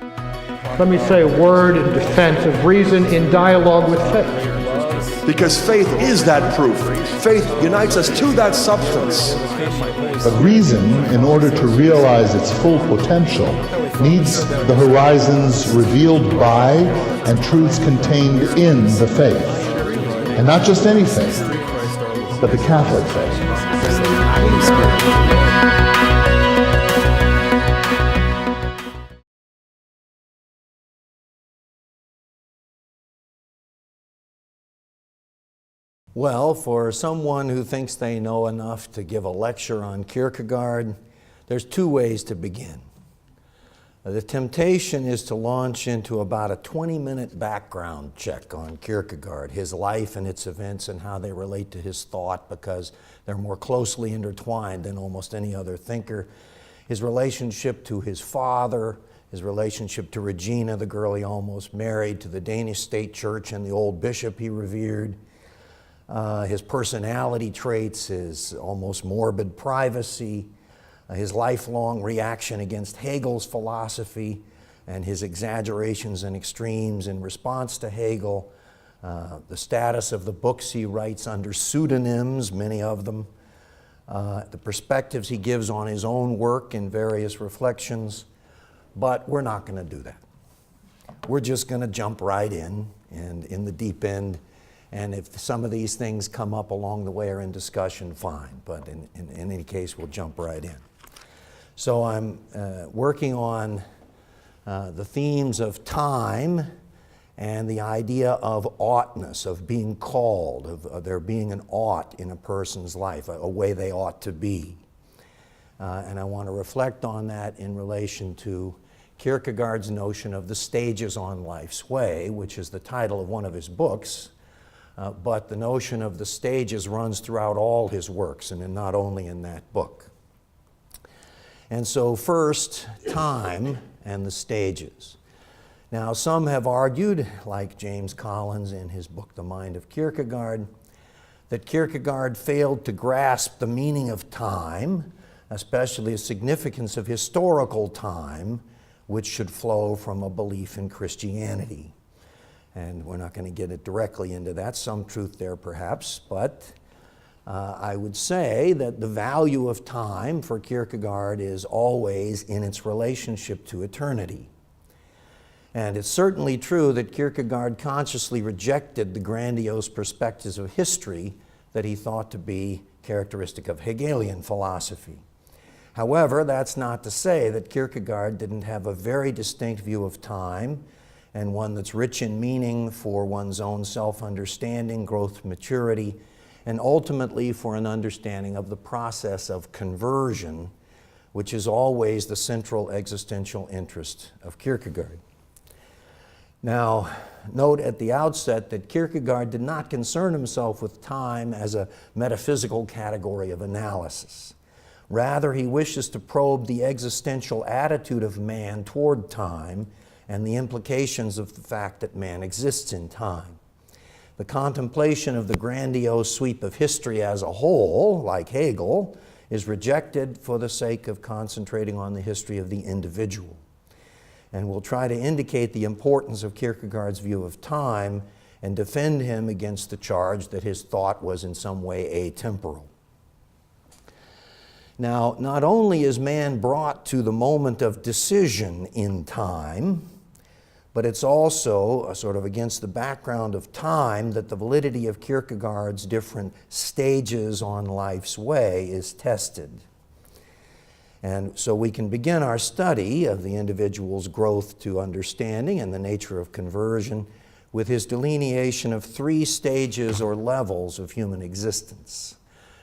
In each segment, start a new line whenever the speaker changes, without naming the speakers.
Let me say a word in defense of reason in dialogue with faith.
Because faith is that proof. Faith unites us to that substance.
But reason, in order to realize its full potential, needs the horizons revealed by and truths contained in the faith. And not just any faith, but the Catholic faith.
Well, for someone who thinks they know enough to give a lecture on Kierkegaard, there's two ways to begin. The temptation is to launch into about a 20-minute background check on Kierkegaard, his life and its events and how they relate to his thought, because they're more closely intertwined than almost any other thinker. His relationship to his father, his relationship to Regina, the girl he almost married, to the Danish state church and the old bishop he revered, his personality traits, his almost morbid privacy, his lifelong reaction against Hegel's philosophy and his exaggerations and extremes in response to Hegel, the status of the books he writes under pseudonyms, many of them, the perspectives he gives on his own work in various reflections. But we're not going to do that. We're just going to jump right in, and in the deep end. And if some of these things come up along the way or in discussion, fine. But in any case, we'll jump right in. So I'm working on the themes of time and the idea of oughtness, of being called, of there being an ought in a person's life, a way they ought to be. And I want to reflect on that in relation to Kierkegaard's notion of the stages on life's way, which is the title of one of his books. But the notion of the stages runs throughout all his works, and not only in that book. And so first, time and the stages. Now, some have argued, like James Collins in his book, The Mind of Kierkegaard, that Kierkegaard failed to grasp the meaning of time, especially the significance of historical time, which should flow from a belief in Christianity. And we're not going to get it directly into that, some truth there perhaps, but I would say that the value of time for Kierkegaard is always in its relationship to eternity. And it's certainly true that Kierkegaard consciously rejected the grandiose perspectives of history that he thought to be characteristic of Hegelian philosophy. However, that's not to say that Kierkegaard didn't have a very distinct view of time, and one that's rich in meaning for one's own self-understanding, growth, maturity, and ultimately for an understanding of the process of conversion, which is always the central existential interest of Kierkegaard. Now, note at the outset that Kierkegaard did not concern himself with time as a metaphysical category of analysis. Rather, he wishes to probe the existential attitude of man toward time and the implications of the fact that man exists in time. The contemplation of the grandiose sweep of history as a whole, like Hegel, is rejected for the sake of concentrating on the history of the individual. And we'll try to indicate the importance of Kierkegaard's view of time and defend him against the charge that his thought was in some way atemporal. Now, not only is man brought to the moment of decision in time, but it's also sort of against the background of time that the validity of Kierkegaard's different stages on life's way is tested. And so we can begin our study of the individual's growth to understanding and the nature of conversion with his delineation of 3 stages or levels of human existence.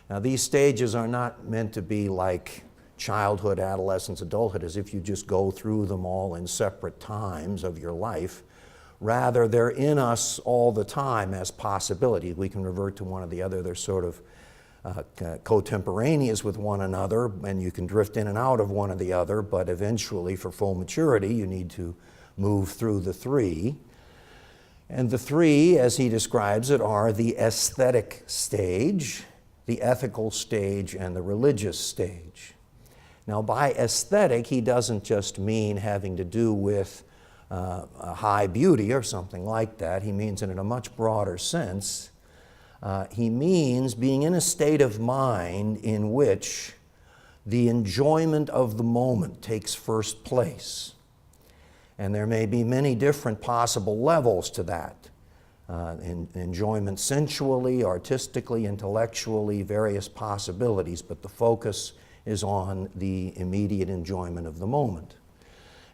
Now, these stages are not meant to be like childhood, adolescence, adulthood, as if you just go through them all in separate times of your life. Rather, they're in us all the time as possibilities. We can revert to one or the other. They're sort of contemporaneous with one another, and you can drift in and out of one or the other, but eventually, for full maturity, you need to move through the 3. And the 3, as he describes it, are the aesthetic stage, the ethical stage, and the religious stage. Now, by aesthetic, he doesn't just mean having to do with a high beauty or something like that. He means it in a much broader sense. He means being in a state of mind in which the enjoyment of the moment takes first place. And there may be many different possible levels to that. Enjoyment sensually, artistically, intellectually, various possibilities, but the focus is on the immediate enjoyment of the moment.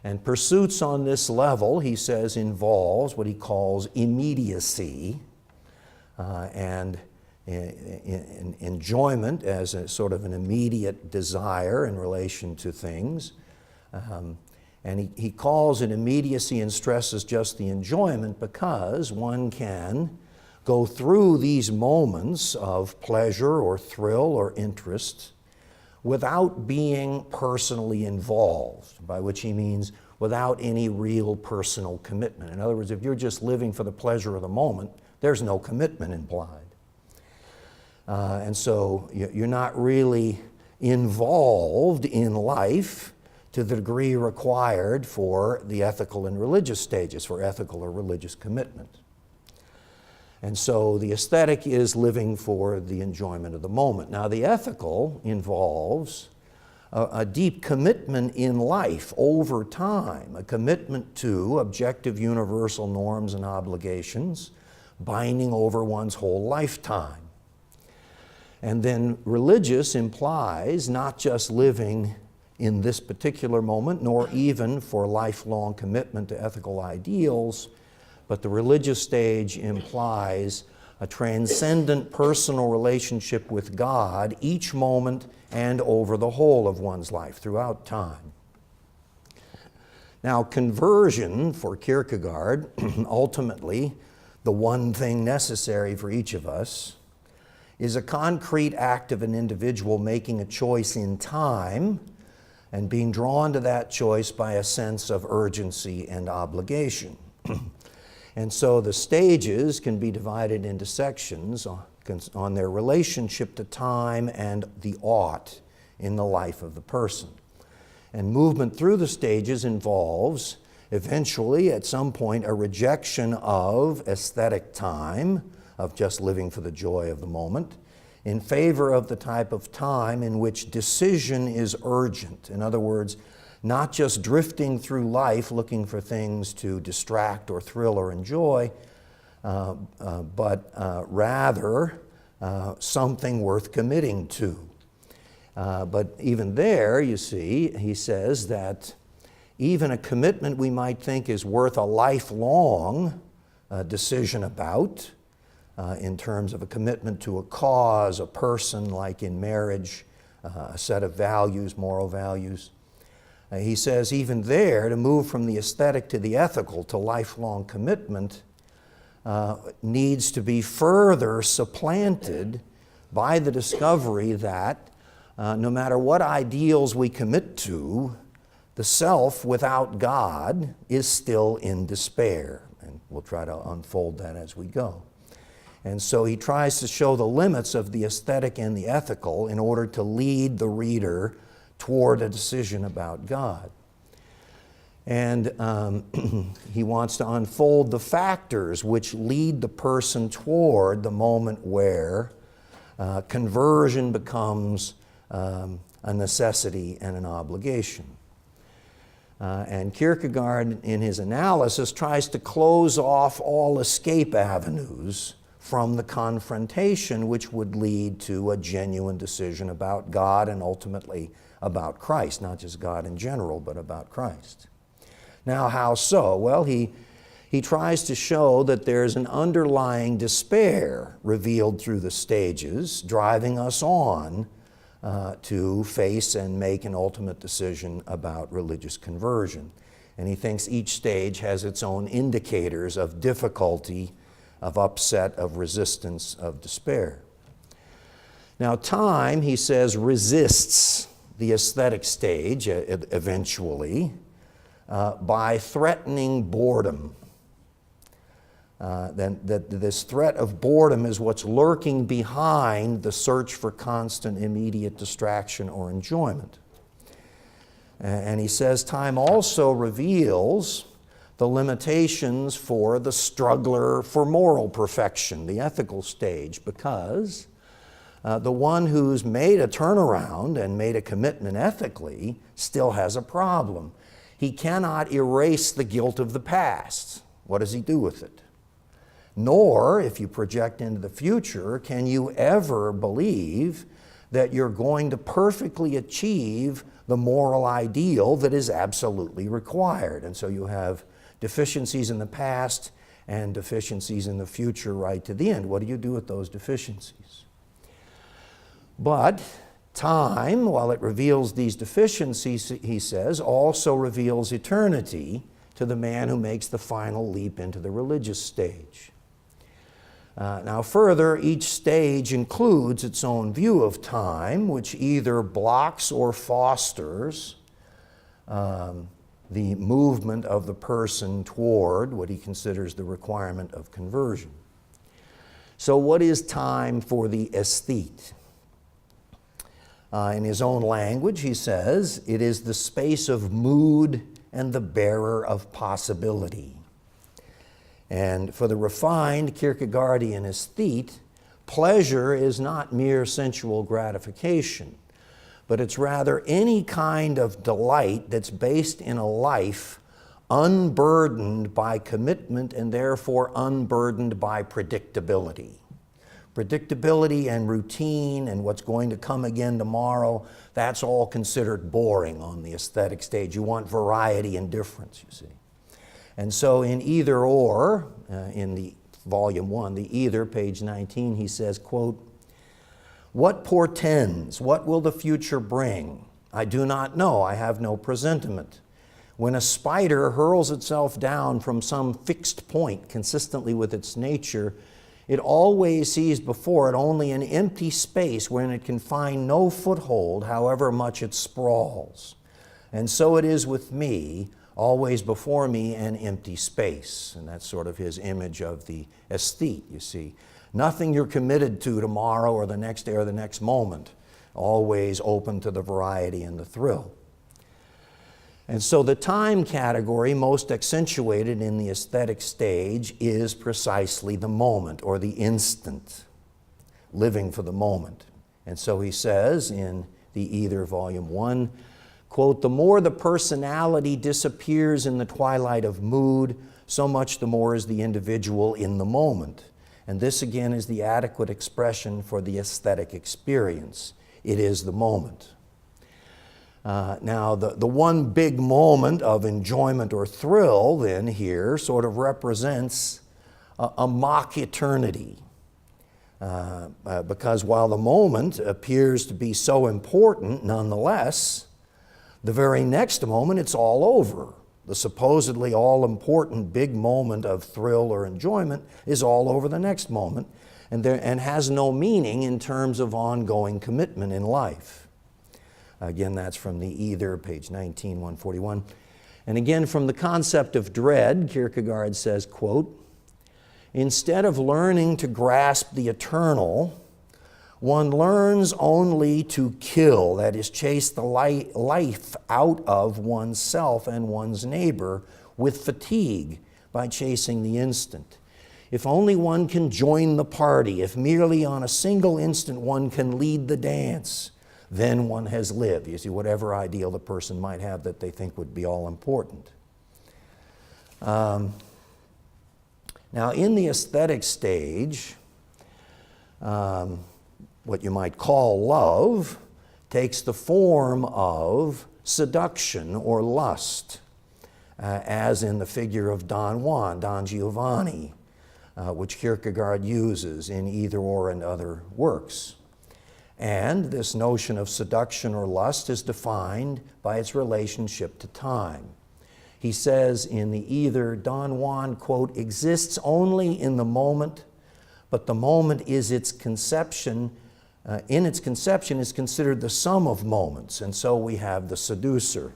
And pursuits on this level, he says, involves what he calls immediacy and enjoyment as a sort of an immediate desire in relation to things. And he calls it immediacy and stresses just the enjoyment because one can go through these moments of pleasure or thrill or interest without being personally involved, by which he means without any real personal commitment. In other words, if you're just living for the pleasure of the moment, there's no commitment implied. And so you're not really involved in life to the degree required for the ethical and religious stages, for ethical or religious commitment. And so the aesthetic is living for the enjoyment of the moment. Now, the ethical involves a deep commitment in life over time, a commitment to objective universal norms and obligations binding over one's whole lifetime. And then religious implies not just living in this particular moment, nor even for lifelong commitment to ethical ideals, but the religious stage implies a transcendent personal relationship with God each moment and over the whole of one's life throughout time. Now, conversion for Kierkegaard, ultimately the one thing necessary for each of us, is a concrete act of an individual making a choice in time and being drawn to that choice by a sense of urgency and obligation. And so the stages can be divided into sections on their relationship to time and the ought in the life of the person. And movement through the stages involves, eventually, at some point, a rejection of aesthetic time, of just living for the joy of the moment, in favor of the type of time in which decision is urgent. In other words, not just drifting through life looking for things to distract or thrill or enjoy, but rather something worth committing to. But even there, you see, he says that even a commitment we might think is worth a lifelong decision about, in terms of a commitment to a cause, a person, like in marriage, a set of values, moral values. He says even there, to move from the aesthetic to the ethical to lifelong commitment needs to be further supplanted by the discovery that no matter what ideals we commit to, the self without God is still in despair. And we'll try to unfold that as we go. And so he tries to show the limits of the aesthetic and the ethical in order to lead the reader toward a decision about God. And he wants to unfold the factors which lead the person toward the moment where conversion becomes a necessity and an obligation. And Kierkegaard, in his analysis, tries to close off all escape avenues from the confrontation which would lead to a genuine decision about God and ultimately about Christ, not just God in general, but about Christ. Now, how so? Well, he tries to show that there's an underlying despair revealed through the stages, driving us on to face and make an ultimate decision about religious conversion. And he thinks each stage has its own indicators of difficulty, of upset, of resistance, of despair. Now, time, he says, resists the aesthetic stage eventually by threatening boredom. That this threat of boredom is what's lurking behind the search for constant immediate distraction or enjoyment. And he says time also reveals the limitations for the struggler for moral perfection, the ethical stage, because the one who's made a turnaround and made a commitment ethically still has a problem. He cannot erase the guilt of the past. What does he do with it? Nor, if you project into the future, can you ever believe that you're going to perfectly achieve the moral ideal that is absolutely required. And so you have deficiencies in the past and deficiencies in the future right to the end. What do you do with those deficiencies? But time, while it reveals these deficiencies, he says, also reveals eternity to the man who makes the final leap into the religious stage. Now further, each stage includes its own view of time, which either blocks or fosters the movement of the person toward what he considers the requirement of conversion. So what is time for the aesthete? In his own language, he says, it is the space of mood and the bearer of possibility. And for the refined Kierkegaardian aesthete, pleasure is not mere sensual gratification, but it's rather any kind of delight that's based in a life unburdened by commitment and therefore unburdened by predictability. Predictability and routine and what's going to come again tomorrow, that's all considered boring on the aesthetic stage. You want variety and difference, you see. And so in Either Or, in the volume 1, the Either, page 19, he says, quote, "What portends? What will the future bring? I do not know. I have no presentiment. When a spider hurls itself down from some fixed point consistently with its nature, it always sees before it only an empty space wherein it can find no foothold, however much it sprawls. And so it is with me, always before me an empty space." And that's sort of his image of the aesthete, you see. Nothing you're committed to tomorrow or the next day or the next moment, always open to the variety and the thrill. And so the time category most accentuated in the aesthetic stage is precisely the moment or the instant, living for the moment. And so he says in the Either, volume 1, quote, "The more the personality disappears in the twilight of mood, so much the more is the individual in the moment. And this again is the adequate expression for the aesthetic experience. It is the moment." Now, the one big moment of enjoyment or thrill then here sort of represents a mock eternity. Because while the moment appears to be so important, nonetheless, the very next moment it's all over. The supposedly all-important big moment of thrill or enjoyment is all over the next moment and has no meaning in terms of ongoing commitment in life. Again, that's from the Either, page 19, 141. And again, from the concept of dread, Kierkegaard says, quote, "Instead of learning to grasp the eternal, one learns only to kill, that is, chase the life out of oneself and one's neighbor with fatigue by chasing the instant. If only one can join the party, if merely on a single instant one can lead the dance, then one has lived." You see, whatever ideal the person might have that they think would be all important. Now, in the aesthetic stage, what you might call love takes the form of seduction or lust, as in the figure of Don Juan, Don Giovanni, which Kierkegaard uses in Either Or and other works. And this notion of seduction or lust is defined by its relationship to time. He says in the Either, Don Juan, quote, "exists only in the moment, but the moment is its conception, in its conception is considered the sum of moments, and so we have the seducer."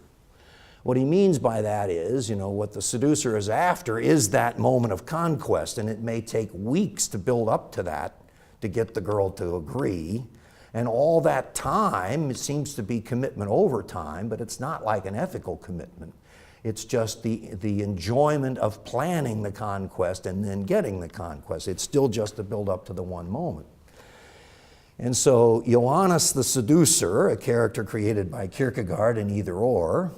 What he means by that is, what the seducer is after is that moment of conquest, and it may take weeks to build up to that, to get the girl to agree. And all that time, it seems to be commitment over time, but it's not like an ethical commitment. It's just the enjoyment of planning the conquest and then getting the conquest. It's still just a build up to the one moment. And so Oughtness the seducer, a character created by Kierkegaard in Either Or,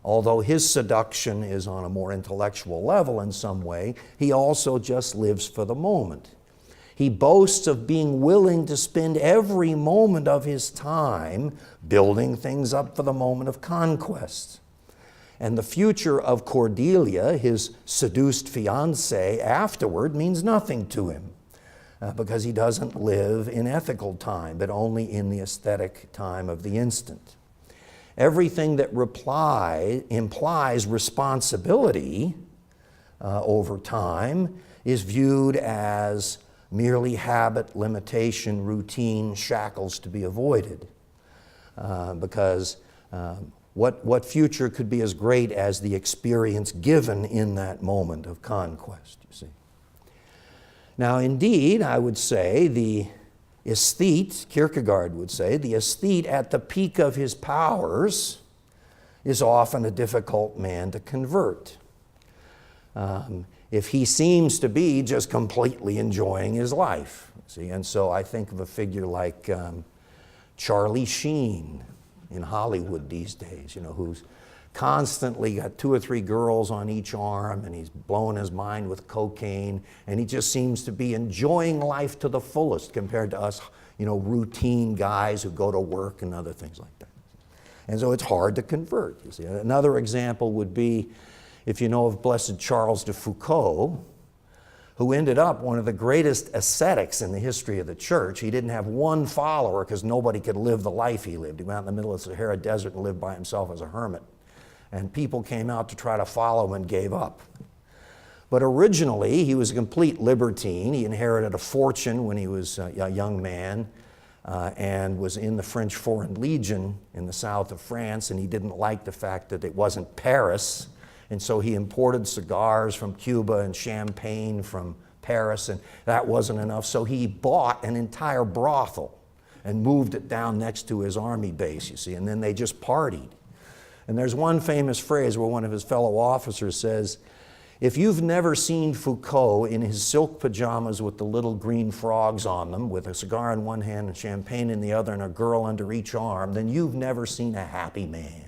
although his seduction is on a more intellectual level in some way, he also just lives for the moment. He boasts of being willing to spend every moment of his time building things up for the moment of conquest. And the future of Cordelia, his seduced fiancée, afterward means nothing to him because he doesn't live in ethical time, but only in the aesthetic time of the instant. Everything that implies responsibility over time is viewed as merely habit, limitation, routine, shackles to be avoided. Because what future could be as great as the experience given in that moment of conquest, you see? Now, indeed, I would say the aesthete, Kierkegaard would say, the aesthete at the peak of his powers is often a difficult man to convert. If he seems to be just completely enjoying his life, see? And so I think of a figure like Charlie Sheen in Hollywood these days, who's constantly got 2 or 3 girls on each arm, and he's blowing his mind with cocaine, and he just seems to be enjoying life to the fullest compared to us, routine guys who go to work and other things like that. And so it's hard to convert, you see. Another example would be, if you know of Blessed Charles de Foucault, who ended up one of the greatest ascetics in the history of the church. He didn't have one follower because nobody could live the life he lived. He went out in the middle of the Sahara Desert and lived by himself as a hermit. And people came out to try to follow him and gave up. But originally, he was a complete libertine. He inherited a fortune when he was a young man and was in the French Foreign Legion in the south of France, and he didn't like the fact that it wasn't Paris. And so he imported cigars from Cuba and champagne from Paris, and that wasn't enough. So he bought an entire brothel and moved it down next to his army base, you see, and then they just partied. And there's one famous phrase where one of his fellow officers says, if you've never seen Foucault in his silk pajamas with the little green frogs on them, with a cigar in one hand and champagne in the other and a girl under each arm, then you've never seen a happy man.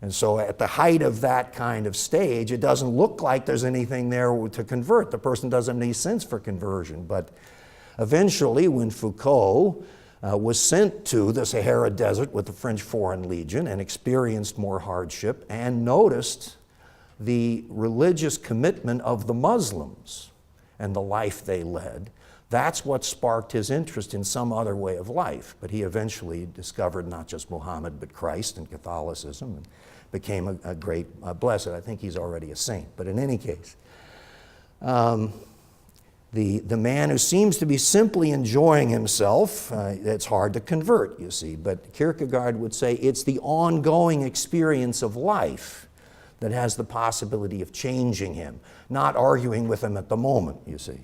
And so at the height of that kind of stage, it doesn't look like there's anything there to convert. The person doesn't have any sense for conversion. But eventually, when Foucault was sent to the Sahara Desert with the French Foreign Legion and experienced more hardship and noticed the religious commitment of the Muslims and the life they led, that's what sparked his interest in some other way of life. But he eventually discovered not just Muhammad, but Christ and Catholicism, and became a great blessed. I think he's already a saint. But in any case, the man who seems to be simply enjoying himself, it's hard to convert, you see. But Kierkegaard would say it's the ongoing experience of life that has the possibility of changing him, not arguing with him at the moment, you see.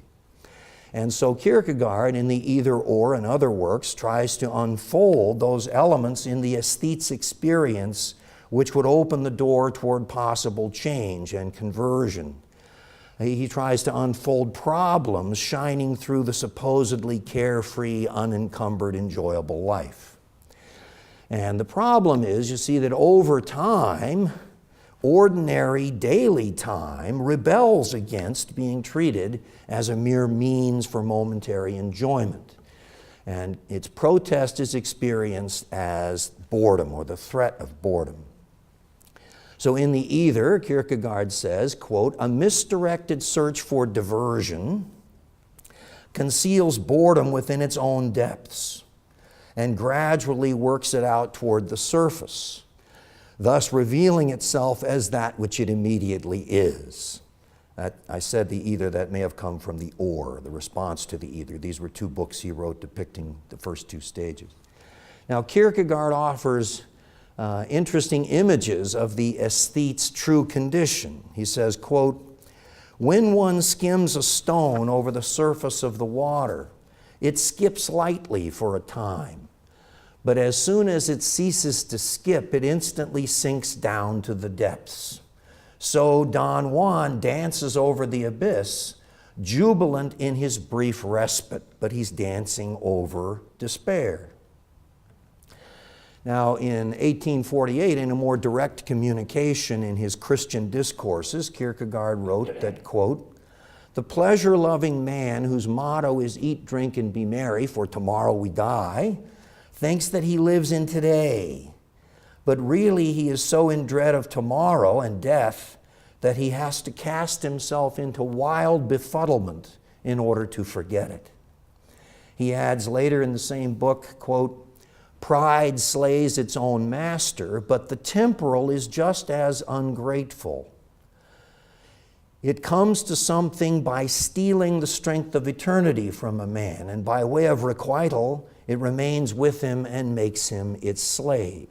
And so Kierkegaard, in the Either Or and other works, tries to unfold those elements in the aesthete's experience which would open the door toward possible change and conversion. He tries to unfold problems shining through the supposedly carefree, unencumbered, enjoyable life. And the problem is, you see, that over time, ordinary daily time rebels against being treated as a mere means for momentary enjoyment. And its protest is experienced as boredom or the threat of boredom. So in the Either, Kierkegaard says, quote, a misdirected search for diversion conceals boredom within its own depths and gradually works it out toward the surface, thus revealing itself as that which it immediately is. I said the Either, that may have come from the Or, the response to the Either. These were 2 books he wrote depicting the first 2 stages. Now Kierkegaard offers interesting images of the aesthete's true condition. He says, quote, when one skims a stone over the surface of the water, It skips lightly for a time, but as soon as it ceases to skip, it instantly sinks down to the depths. So Don Juan dances over the abyss, jubilant in his brief respite, but he's dancing over despair. Now, in 1848, in a more direct communication in his Christian Discourses, Kierkegaard wrote that, quote, "The pleasure-loving man whose motto is eat, drink, and be merry, for tomorrow we die, thinks that he lives in today. But really he is so in dread of tomorrow and death that he has to cast himself into wild befuddlement in order to forget it." He adds later in the same book, quote, "Pride slays its own master, but the temporal is just as ungrateful. It comes to something by stealing the strength of eternity from a man, and by way of requital, it remains with him and makes him its slave."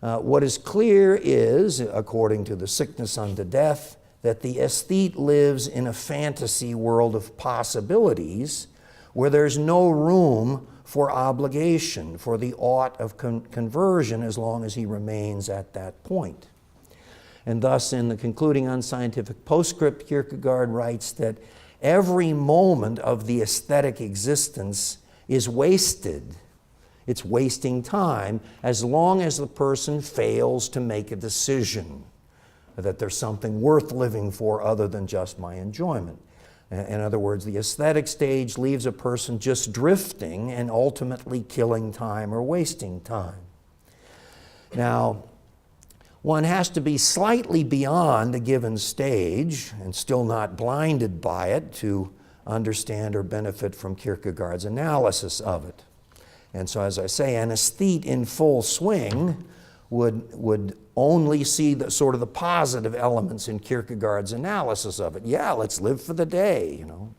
What is clear is, according to the Sickness unto Death, that the aesthete lives in a fantasy world of possibilities where there's no room for obligation, for the ought of conversion, as long as he remains at that point. And thus, in the concluding unscientific postscript, Kierkegaard writes that every moment of the aesthetic existence is wasted. It's wasting time as long as the person fails to make a decision that there's something worth living for other than just my enjoyment. In other words, the aesthetic stage leaves a person just drifting and ultimately killing time or wasting time. Now, one has to be slightly beyond a given stage and still not blinded by it to understand or benefit from Kierkegaard's analysis of it. And so, as I say, an aesthete in full swing would only see the sort of the positive elements in Kierkegaard's analysis of it. Yeah, let's live for the day, you know.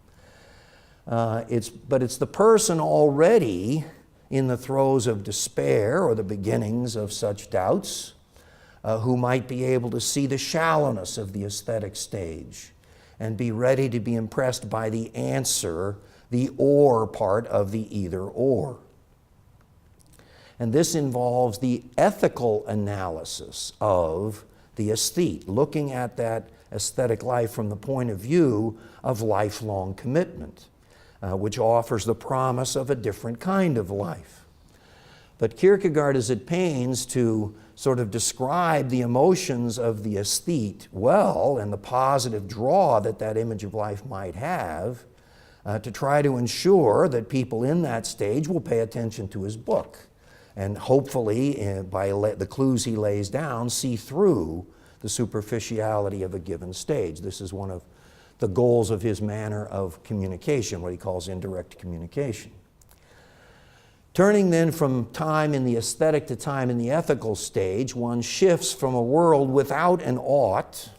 But it's the person already in the throes of despair or the beginnings of such doubts who might be able to see the shallowness of the aesthetic stage and be ready to be impressed by the answer, the or part of the either or. And this involves the ethical analysis of the aesthete, looking at that aesthetic life from the point of view of lifelong commitment, which offers the promise of a different kind of life. But Kierkegaard is at pains to sort of describe the emotions of the aesthete well and the positive draw that that image of life might have to try to ensure that people in that stage will pay attention to his book. And hopefully, by the clues he lays down, see through the superficiality of a given stage. This is one of the goals of his manner of communication, what he calls indirect communication. Turning then from time in the aesthetic to time in the ethical stage, one shifts from a world without an ought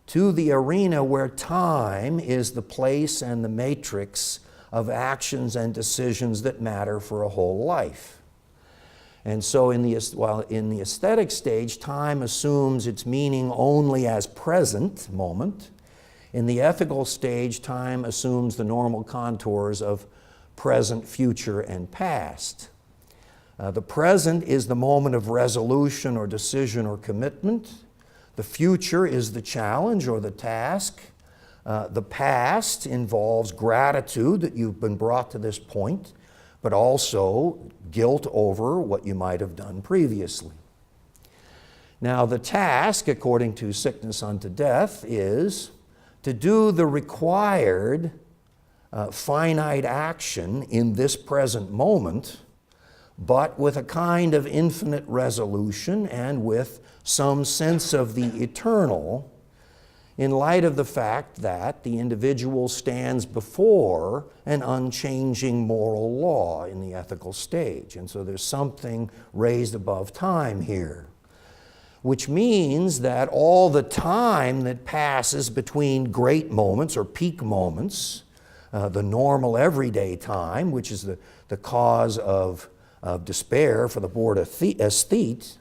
to the arena where time is the place and the matrix of actions and decisions that matter for a whole life. And so in the aesthetic stage, time assumes its meaning only as present moment. In the ethical stage, time assumes the normal contours of present, future, and past. The present is the moment of resolution or decision or commitment. The future is the challenge or the task. The past involves gratitude that you've been brought to this point, but also guilt over what you might have done previously. Now, the task, according to Sickness unto Death, is to do the required finite action in this present moment, but with a kind of infinite resolution and with some sense of the eternal, in light of the fact that the individual stands before an unchanging moral law in the ethical stage. And so there's something raised above time here, which means that all the time that passes between great moments or peak moments, the normal everyday time, which is the cause of despair for the bored aesthete,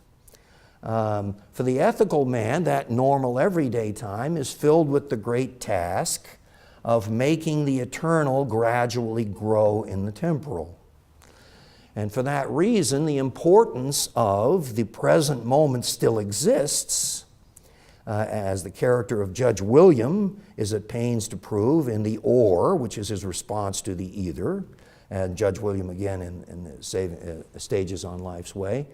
for the ethical man, that normal everyday time is filled with the great task of making the eternal gradually grow in the temporal. And for that reason, the importance of the present moment still exists, as the character of Judge William is at pains to prove in the or, which is his response to the either, and Judge William again in the Stages on Life's Way.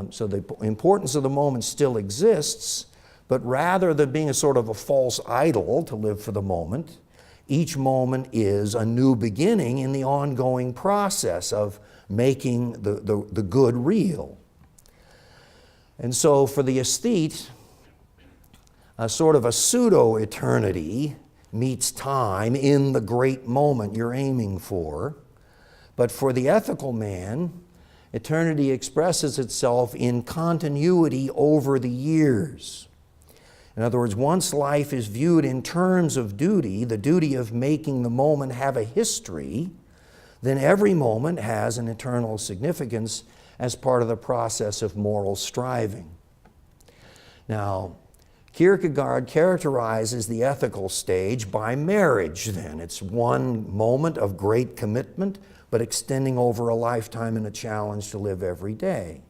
So the importance of the moment still exists, but rather than being a sort of a false idol to live for the moment, each moment is a new beginning in the ongoing process of making the good real. And so for the aesthete, a sort of a pseudo-eternity meets time in the great moment you're aiming for. But for the ethical man, eternity expresses itself in continuity over the years. In other words, once life is viewed in terms of duty, the duty of making the moment have a history, then every moment has an eternal significance as part of the process of moral striving. Now, Kierkegaard characterizes the ethical stage by marriage then. It's one moment of great commitment, but extending over a lifetime and a challenge to live every day.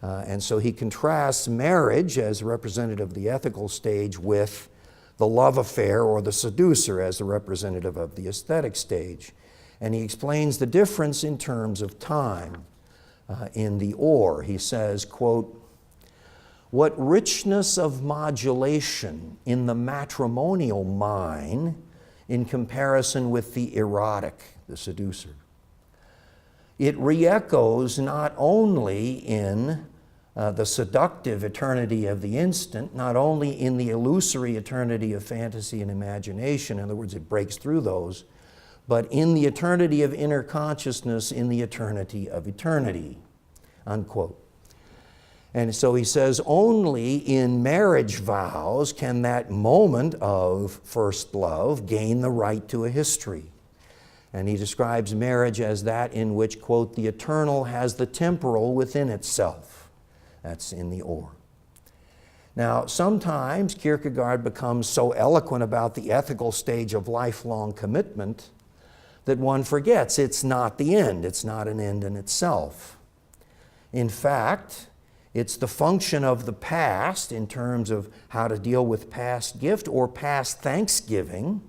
And so he contrasts marriage as representative of the ethical stage with the love affair or the seducer as the representative of the aesthetic stage. And he explains the difference in terms of time in the or. He says, quote, "What richness of modulation in the matrimonial mine in comparison with the erotic, the seducer. It re-echoes not only in the seductive eternity of the instant, not only in the illusory eternity of fantasy and imagination, in other words, it breaks through those, but in the eternity of inner consciousness, in the eternity of eternity," unquote. And so he says, only in marriage vows can that moment of first love gain the right to a history. And he describes marriage as that in which, quote, "the eternal has the temporal within itself." That's in the or. Now, sometimes Kierkegaard becomes so eloquent about the ethical stage of lifelong commitment that one forgets it's not the end. It's not an end in itself. In fact, it's the function of the past in terms of how to deal with past gift or past thanksgiving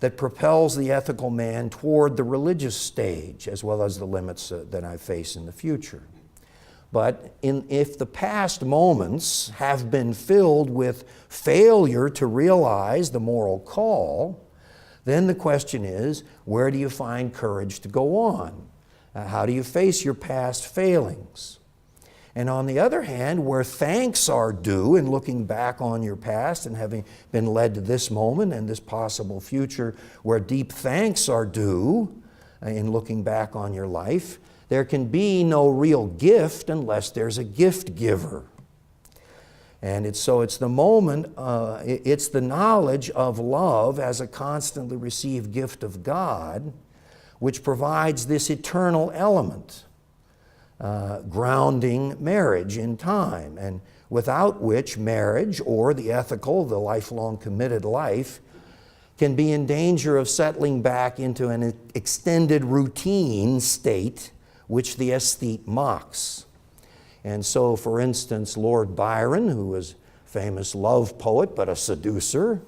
that propels the ethical man toward the religious stage, as well as the limits that I face in the future. But if the past moments have been filled with failure to realize the moral call, then the question is, where do you find courage to go on? How do you face your past failings? And on the other hand, where thanks are due in looking back on your past and having been led to this moment and this possible future, where deep thanks are due in looking back on your life, there can be no real gift unless there's a gift giver. And it's the moment, it's the knowledge of love as a constantly received gift of God, which provides this eternal element, grounding marriage in time, and without which marriage, or the ethical, the lifelong committed life, can be in danger of settling back into an extended routine state which the aesthete mocks. And so, for instance, Lord Byron, who was a famous love poet but a seducer,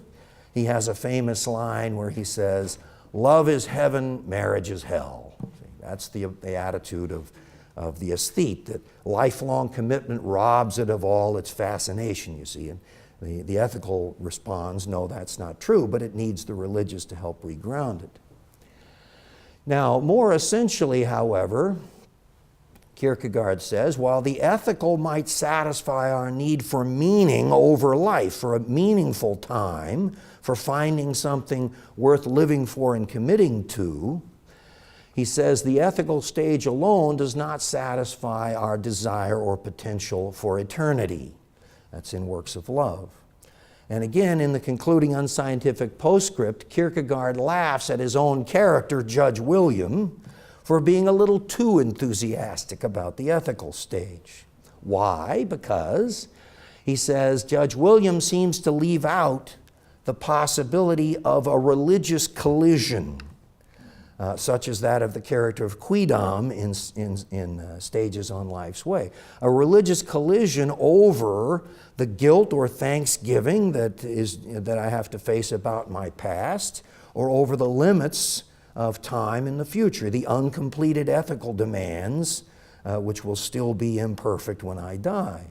he has a famous line where he says, "Love is heaven, marriage is hell." That's the attitude of the aesthete, that lifelong commitment robs it of all its fascination, you see. And the ethical responds, no, that's not true, but it needs the religious to help reground it. Now, more essentially, however, Kierkegaard says, while the ethical might satisfy our need for meaning over life, for a meaningful time, for finding something worth living for and committing to, he says the ethical stage alone does not satisfy our desire or potential for eternity. That's in Works of Love. And again, in the concluding unscientific postscript, Kierkegaard laughs at his own character, Judge William, for being a little too enthusiastic about the ethical stage. Why? Because, he says, Judge William seems to leave out the possibility of a religious collision, such as that of the character of Quidam in Stages on Life's Way. A religious collision over the guilt or thanksgiving that I have to face about my past, or over the limits of time in the future, the uncompleted ethical demands which will still be imperfect when I die.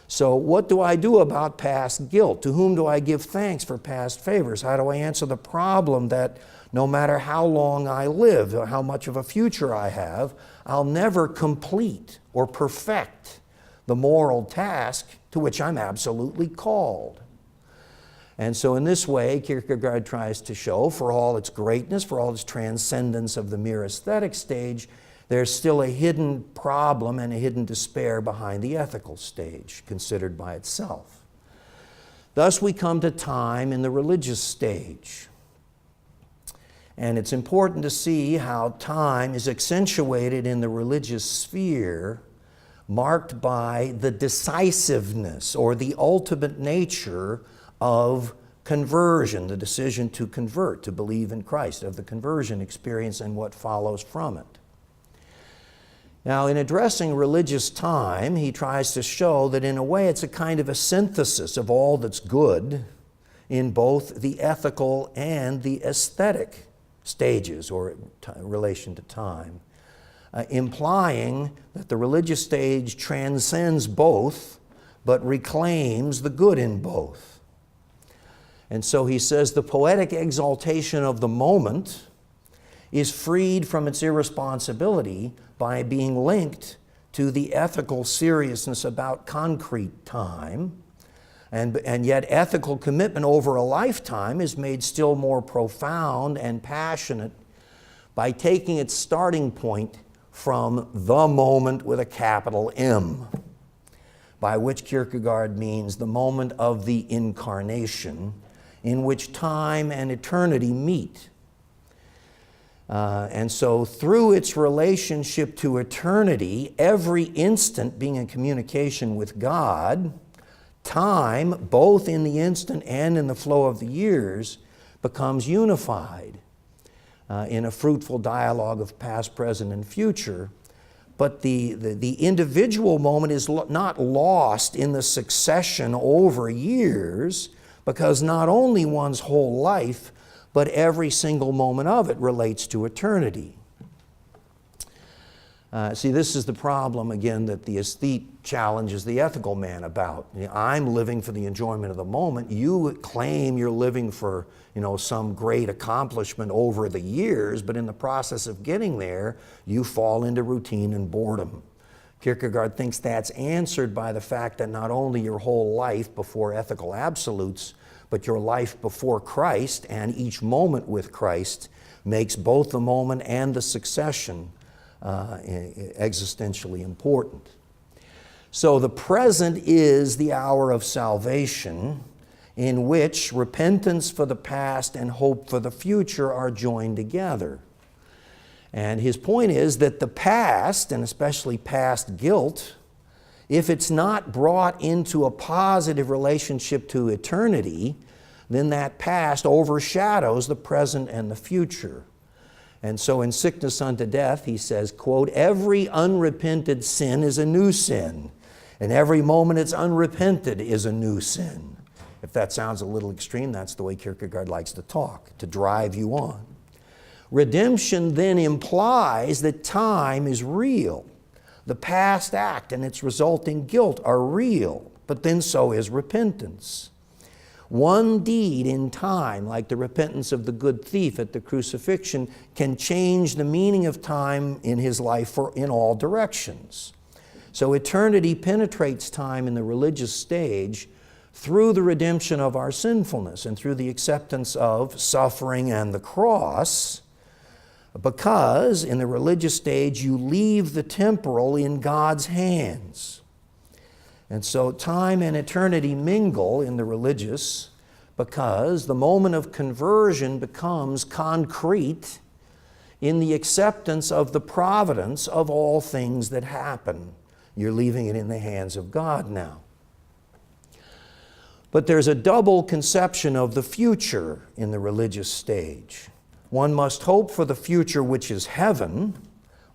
So what do I do about past guilt? To whom do I give thanks for past favors? How do I answer the problem that no matter how long I live, or how much of a future I have, I'll never complete or perfect the moral task to which I'm absolutely called? And so in this way, Kierkegaard tries to show, for all its greatness, for all its transcendence of the mere aesthetic stage, there's still a hidden problem and a hidden despair behind the ethical stage, considered by itself. Thus we come to time in the religious stage. And it's important to see how time is accentuated in the religious sphere, marked by the decisiveness or the ultimate nature of conversion, the decision to convert, to believe in Christ, of the conversion experience and what follows from it. Now, in addressing religious time, he tries to show that in a way it's a kind of a synthesis of all that's good in both the ethical and the aesthetic stages or relation to time, implying that the religious stage transcends both but reclaims the good in both. And so he says the poetic exaltation of the moment is freed from its irresponsibility by being linked to the ethical seriousness about concrete time, and yet ethical commitment over a lifetime is made still more profound and passionate by taking its starting point from the moment with a capital M, by which Kierkegaard means the moment of the Incarnation, in which time and eternity meet. And so through its relationship to eternity, every instant being in communication with God, time, both in the instant and in the flow of the years, becomes unified in a fruitful dialogue of past, present, and future. But the individual moment is not lost in the succession over years, because not only one's whole life, but every single moment of it relates to eternity. See, this is the problem, again, that the aesthete challenges the ethical man about. I'm living for the enjoyment of the moment. You claim you're living for, some great accomplishment over the years, but in the process of getting there, you fall into routine and boredom. Kierkegaard thinks that's answered by the fact that not only your whole life before ethical absolutes, but your life before Christ and each moment with Christ makes both the moment and the succession existentially important. So the present is the hour of salvation, in which repentance for the past and hope for the future are joined together. And his point is that the past, and especially past guilt, if it's not brought into a positive relationship to eternity, then that past overshadows the present and the future. And so in Sickness Unto Death, he says, quote, "Every unrepented sin is a new sin, and every moment it's unrepented is a new sin." If that sounds a little extreme, that's the way Kierkegaard likes to talk, to drive you on. Redemption then implies that time is real. The past act and its resulting guilt are real, but then so is repentance. One deed in time, like the repentance of the good thief at the crucifixion, can change the meaning of time in his life in all directions. So eternity penetrates time in the religious stage through the redemption of our sinfulness and through the acceptance of suffering and the cross, because in the religious stage you leave the temporal in God's hands. And so time and eternity mingle in the religious, because the moment of conversion becomes concrete in the acceptance of the providence of all things that happen. You're leaving it in the hands of God now. But there's a double conception of the future in the religious stage. One must hope for the future, which is heaven,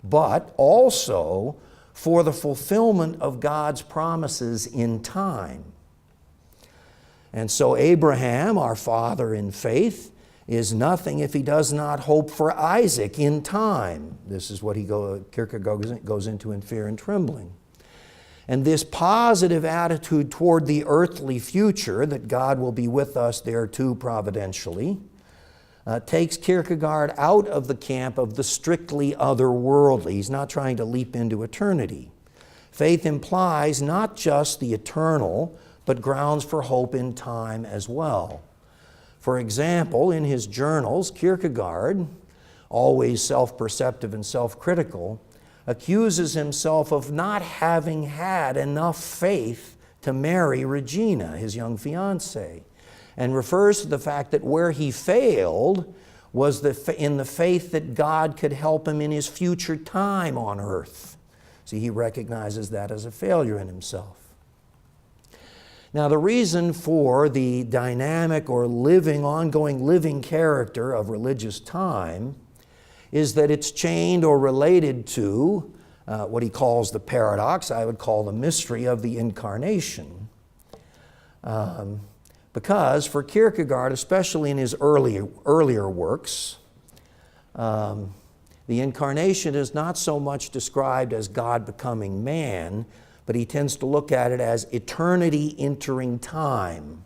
but also for the fulfillment of God's promises in time. And so Abraham, our father in faith, is nothing if he does not hope for Isaac in time. This is what Kierkegaard goes into in Fear and Trembling. And this positive attitude toward the earthly future, that God will be with us there too providentially, takes Kierkegaard out of the camp of the strictly otherworldly. He's not trying to leap into eternity. Faith implies not just the eternal, but grounds for hope in time as well. For example, in his journals, Kierkegaard, always self-perceptive and self-critical, accuses himself of not having had enough faith to marry Regina, his young fiancée, and refers to the fact that where he failed was in the faith that God could help him in his future time on earth. See, he recognizes that as a failure in himself. Now, the reason for the dynamic or ongoing living character of religious time is that it's chained or related to what he calls the paradox, I would call the mystery of the Incarnation. Because for Kierkegaard, especially in his earlier works, the Incarnation is not so much described as God becoming man, but he tends to look at it as eternity entering time.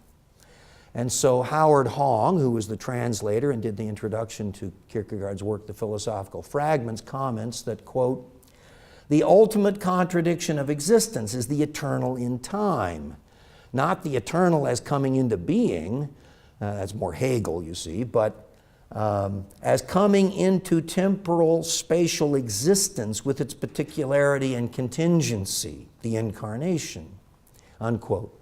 And so Howard Hong, who was the translator and did the introduction to Kierkegaard's work, The Philosophical Fragments, comments that, quote, "The ultimate contradiction of existence is the eternal in time, not the eternal as coming into being," that's more Hegel, you see, but as coming into temporal spatial existence with its particularity and contingency, the Incarnation, unquote.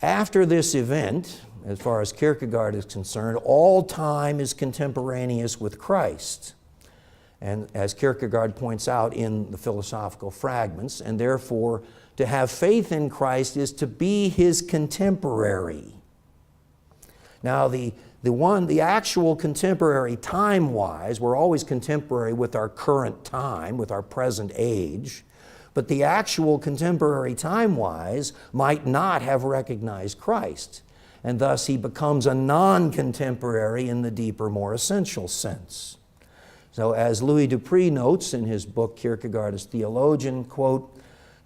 After this event, as far as Kierkegaard is concerned, all time is contemporaneous with Christ. And as Kierkegaard points out in the Philosophical Fragments, and therefore to have faith in Christ is to be his contemporary. Now the actual contemporary time-wise, we're always contemporary with our current time, with our present age, but the actual contemporary time-wise might not have recognized Christ, and thus he becomes a non-contemporary in the deeper, more essential sense. So as Louis Dupree notes in his book, Kierkegaard as Theologian, quote,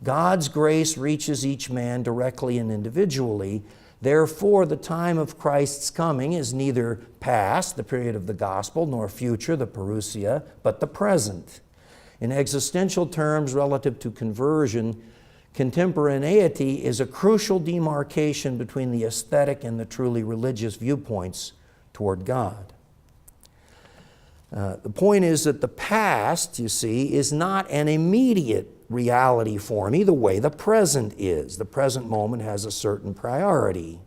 "God's grace reaches each man directly and individually. Therefore, the time of Christ's coming is neither past, the period of the gospel, nor future, the parousia, but the present. In existential terms relative to conversion, contemporaneity is a crucial demarcation between the aesthetic and the truly religious viewpoints toward God." The point is that the past, you see, is not an immediate reality for me the way the present is. The present moment has a certain priority.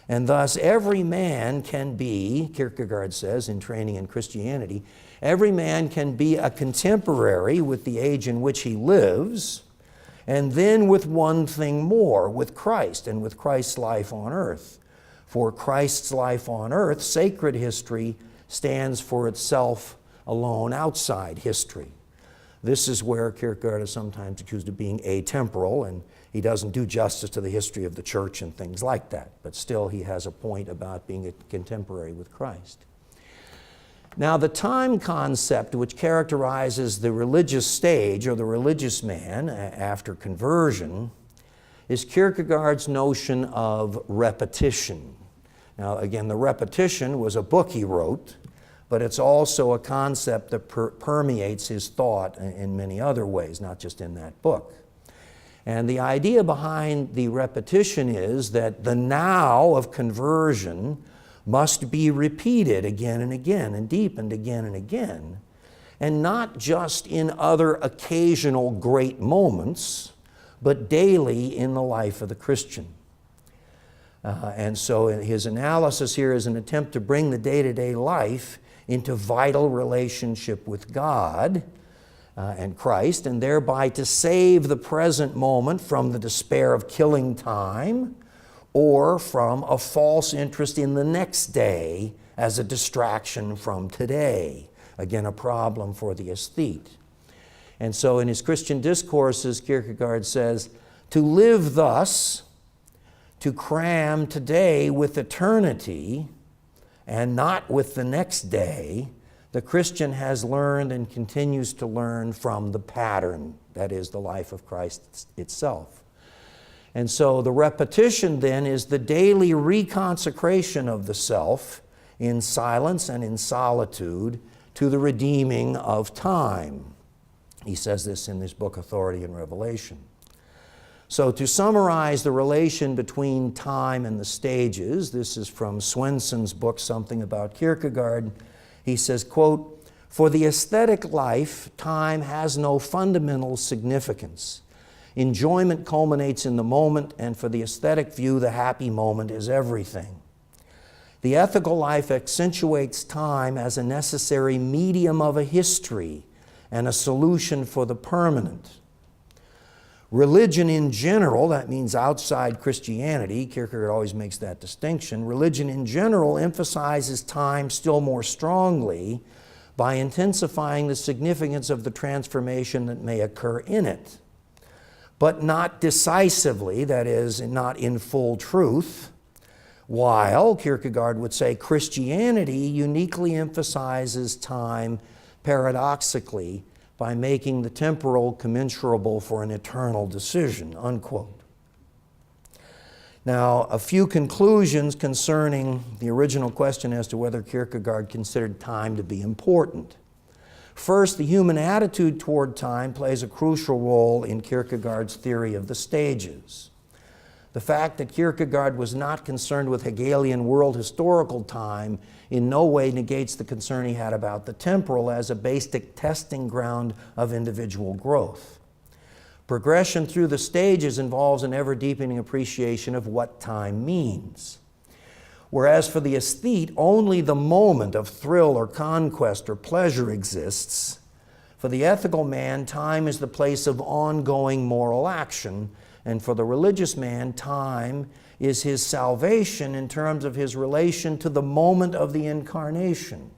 And thus every man can be, Kierkegaard says in Training in Christianity, every man can be a contemporary with the age in which he lives, and then with one thing more, with Christ and with Christ's life on earth. For Christ's life on earth, sacred history stands for itself alone outside history. This is where Kierkegaard is sometimes accused of being atemporal, and he doesn't do justice to the history of the church and things like that. But still, he has a point about being a contemporary with Christ. Now, the time concept which characterizes the religious stage or the religious man after conversion is Kierkegaard's notion of repetition. Now, again, the repetition was a book he wrote, but it's also a concept that permeates his thought in many other ways, not just in that book. And the idea behind the repetition is that the now of conversion must be repeated again and again and deepened again and again, and not just in other occasional great moments, but daily in the life of the Christian. And so his analysis here is an attempt to bring the day-to-day life into vital relationship with God and Christ, and thereby to save the present moment from the despair of killing time, or from a false interest in the next day as a distraction from today. Again, a problem for the aesthete. And so in his Christian Discourses, Kierkegaard says, to live thus, to cram today with eternity and not with the next day, the Christian has learned and continues to learn from the pattern, that is, the life of Christ itself. And so the repetition then is the daily reconsecration of the self in silence and in solitude to the redeeming of time. He says this in his book, Authority and Revelation. So to summarize the relation between time and the stages, this is from Swenson's book, Something About Kierkegaard. He says, quote, "For the aesthetic life, time has no fundamental significance. Enjoyment culminates in the moment, and for the aesthetic view, the happy moment is everything. The ethical life accentuates time as a necessary medium of a history and a solution for the permanent. Religion in general, that means outside Christianity, Kierkegaard always makes that distinction, religion in general emphasizes time still more strongly by intensifying the significance of the transformation that may occur in it, but not decisively, that is, not in full truth, while, Kierkegaard would say, Christianity uniquely emphasizes time paradoxically by making the temporal commensurable for an eternal decision," unquote. Now, a few conclusions concerning the original question as to whether Kierkegaard considered time to be important. First, the human attitude toward time plays a crucial role in Kierkegaard's theory of the stages. The fact that Kierkegaard was not concerned with Hegelian world historical time in no way negates the concern he had about the temporal as a basic testing ground of individual growth. Progression through the stages involves an ever-deepening appreciation of what time means. Whereas for the aesthete, only the moment of thrill or conquest or pleasure exists, for the ethical man, time is the place of ongoing moral action, and for the religious man, time is his salvation in terms of his relation to the moment of the Incarnation.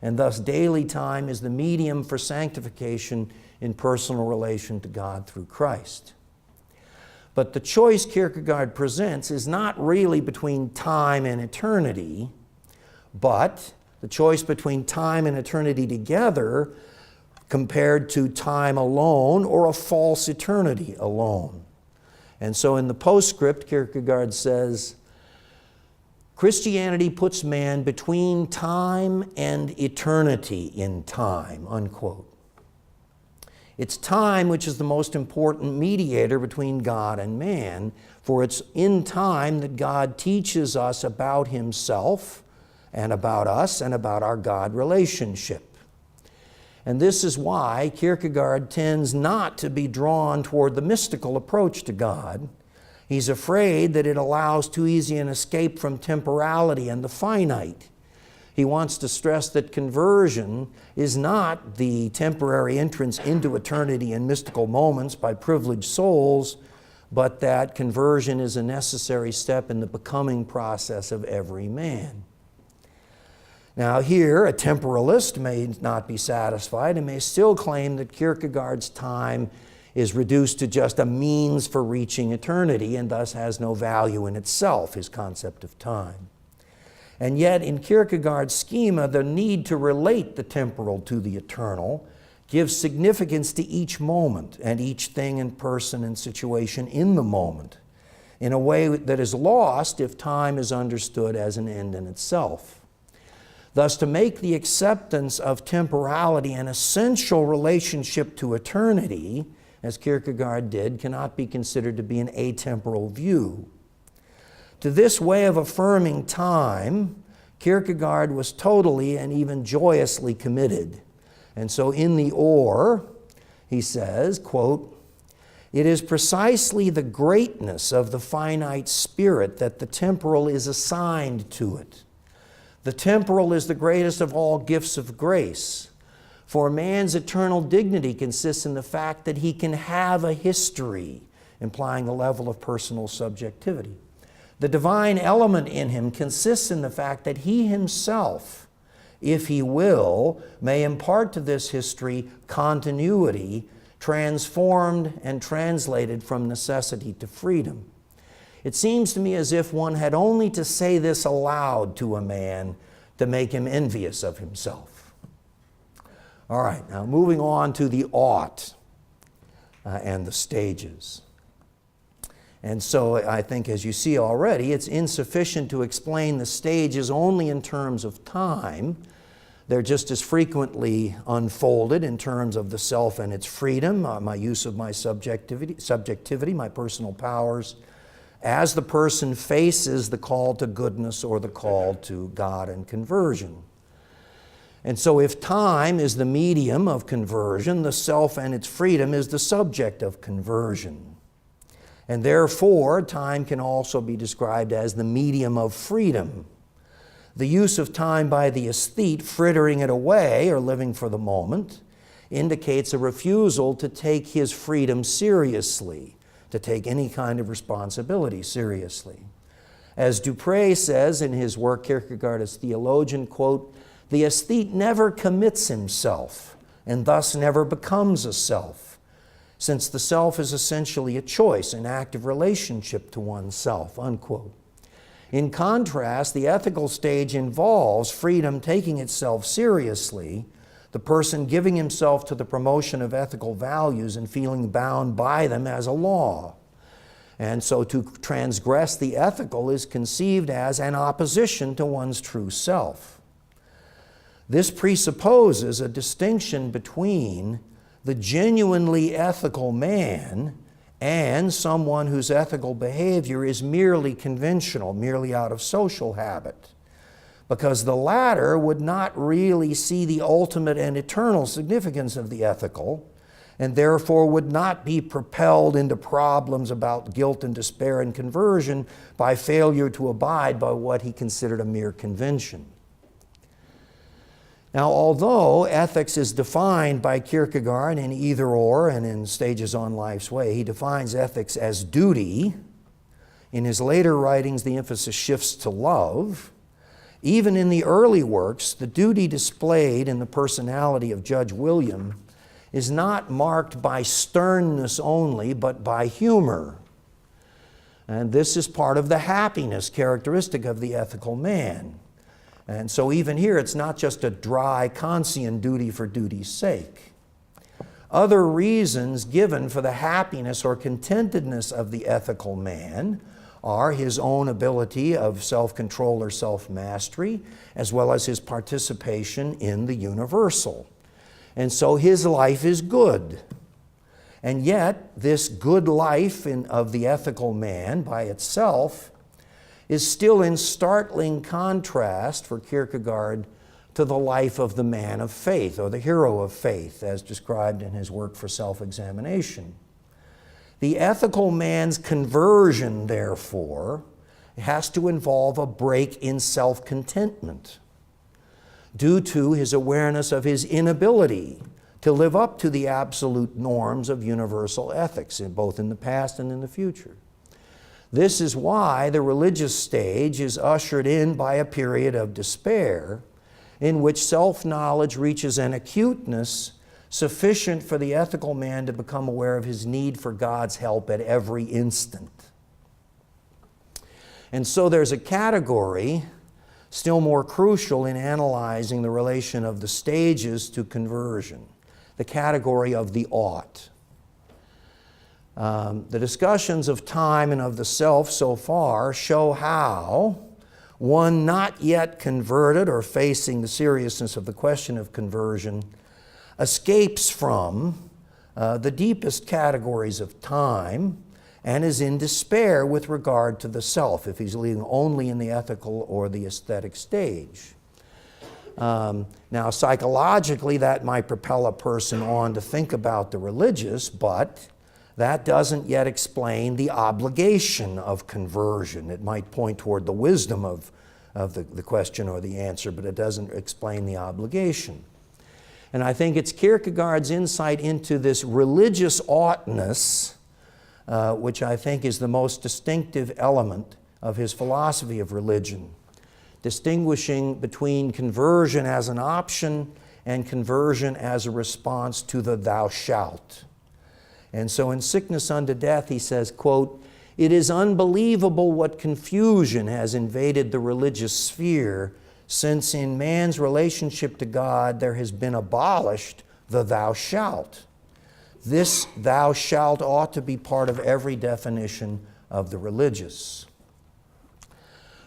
And thus daily time is the medium for sanctification in personal relation to God through Christ. But the choice Kierkegaard presents is not really between time and eternity, but the choice between time and eternity together compared to time alone or a false eternity alone. And so in the postscript, Kierkegaard says, Christianity puts man between time and eternity in time, unquote. It's time which is the most important mediator between God and man, for it's in time that God teaches us about himself and about us and about our God relationship. And this is why Kierkegaard tends not to be drawn toward the mystical approach to God. He's afraid that it allows too easy an escape from temporality and the finite. He wants to stress that conversion is not the temporary entrance into eternity in mystical moments by privileged souls, but that conversion is a necessary step in the becoming process of every man. Now here, a temporalist may not be satisfied and may still claim that Kierkegaard's time is reduced to just a means for reaching eternity and thus has no value in itself, his concept of time. And yet in Kierkegaard's schema, the need to relate the temporal to the eternal gives significance to each moment and each thing and person and situation in the moment in a way that is lost if time is understood as an end in itself. Thus, to make the acceptance of temporality an essential relationship to eternity, as Kierkegaard did, cannot be considered to be an atemporal view. To this way of affirming time, Kierkegaard was totally and even joyously committed. And so in the Or, he says, quote, "It is precisely the greatness of the finite spirit that the temporal is assigned to it. The temporal is the greatest of all gifts of grace, for man's eternal dignity consists in the fact that he can have a history," implying a level of personal subjectivity. The divine element in him consists in the fact that he himself, if he will, may impart to this history continuity, transformed and translated from necessity to freedom. It seems to me as if one had only to say this aloud to a man to make him envious of himself. All right, now moving on to the ought and the stages. And so I think, as you see already, it's insufficient to explain the stages only in terms of time. They're just as frequently unfolded in terms of the self and its freedom, my use of my subjectivity, my personal powers, as the person faces the call to goodness or the call to God and conversion. And so if time is the medium of conversion, the self and its freedom is the subject of conversion. And therefore, time can also be described as the medium of freedom. The use of time by the aesthete, frittering it away or living for the moment, indicates a refusal to take his freedom seriously, to take any kind of responsibility seriously. As Dupré says in his work, Kierkegaard as theologian, quote, "The aesthete never commits himself and thus never becomes a self, since the self is essentially a choice, an active relationship to oneself," unquote. In contrast, the ethical stage involves freedom taking itself seriously, the person giving himself to the promotion of ethical values and feeling bound by them as a law. And so to transgress the ethical is conceived as an opposition to one's true self. This presupposes a distinction between the genuinely ethical man and someone whose ethical behavior is merely conventional, merely out of social habit, because the latter would not really see the ultimate and eternal significance of the ethical, and therefore would not be propelled into problems about guilt and despair and conversion by failure to abide by what he considered a mere convention. Now, although ethics is defined by Kierkegaard in Either Or and in Stages on Life's Way, he defines ethics as duty. In his later writings, the emphasis shifts to love. Even in the early works, the duty displayed in the personality of Judge William is not marked by sternness only, but by humor. And this is part of the happiness characteristic of the ethical man. And so even here, it's not just a dry Kantian duty for duty's sake. Other reasons given for the happiness or contentedness of the ethical man are his own ability of self-control or self-mastery, as well as his participation in the universal. And so his life is good. And yet, this good life of the ethical man by itself is still in startling contrast for Kierkegaard to the life of the man of faith, or the hero of faith, as described in his work for self-examination. The ethical man's conversion, therefore, has to involve a break in self-contentment due to his awareness of his inability to live up to the absolute norms of universal ethics, both in the past and in the future. This is why the religious stage is ushered in by a period of despair in which self-knowledge reaches an acuteness sufficient for the ethical man to become aware of his need for God's help at every instant. And so there's a category still more crucial in analyzing the relation of the stages to conversion, the category of the ought. The discussions of time and of the self so far show how one not yet converted or facing the seriousness of the question of conversion escapes from the deepest categories of time and is in despair with regard to the self, if he's living only in the ethical or the aesthetic stage. Now, psychologically, that might propel a person on to think about the religious, but that doesn't yet explain the obligation of conversion. It might point toward the wisdom of the question or the answer, but it doesn't explain the obligation. And I think it's Kierkegaard's insight into this religious oughtness, which I think is the most distinctive element of his philosophy of religion, distinguishing between conversion as an option and conversion as a response to the thou shalt. And so in Sickness Unto Death, he says, quote, "It is unbelievable what confusion has invaded the religious sphere, since in man's relationship to God there has been abolished the thou shalt. This thou shalt ought to be part of every definition of the religious."